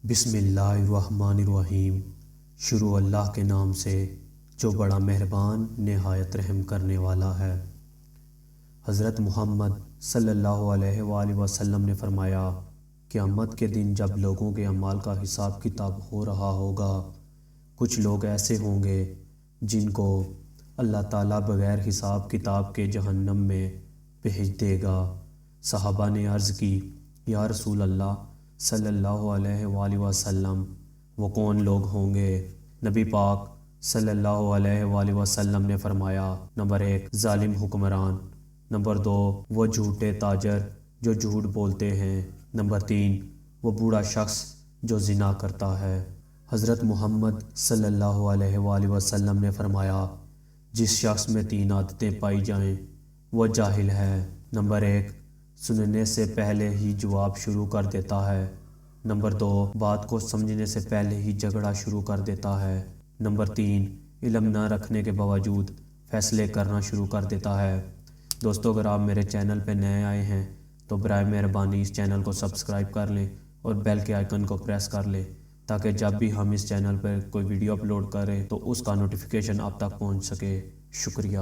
بسم اللہ الرحمن الرحیم۔ شروع اللہ کے نام سے جو بڑا مہربان نہایت رحم کرنے والا ہے۔ حضرت محمد صلی اللہ علیہ وآلہ وسلم نے فرمایا، قیامت کے دن جب لوگوں کے اعمال کا حساب کتاب ہو رہا ہوگا، کچھ لوگ ایسے ہوں گے جن کو اللہ تعالیٰ بغیر حساب کتاب کے جہنم میں بھیج دے گا۔ صحابہ نے عرض کی، یا رسول اللہ صلی اللہ علیہ وآلہ وسلم، وہ کون لوگ ہوں گے؟ نبی پاک صلی اللہ علیہ وآلہ وسلم نے فرمایا، نمبر 1 ظالم حکمران، نمبر 2 وہ جھوٹے تاجر جو جھوٹ بولتے ہیں، نمبر 3 وہ بوڑھا شخص جو زنا کرتا ہے۔ حضرت محمد صلی اللہ علیہ وآلہ وسلم نے فرمایا، جس شخص میں 3 عادتیں پائی جائیں وہ جاہل ہے۔ نمبر 1 سننے سے پہلے ہی جواب شروع کر دیتا ہے۔ نمبر 2 بات کو سمجھنے سے پہلے ہی جھگڑا شروع کر دیتا ہے۔ نمبر 3 علم نہ رکھنے کے باوجود فیصلے کرنا شروع کر دیتا ہے۔ دوستو، اگر آپ میرے چینل پہ نئے آئے ہیں تو برائے مہربانی اس چینل کو سبسکرائب کر لیں اور بیل کے آئیکن کو پریس کر لیں تاکہ جب بھی ہم اس چینل پر کوئی ویڈیو اپلوڈ کریں تو اس کا نوٹیفیکیشن آپ تک پہنچ سکے۔ شکریہ۔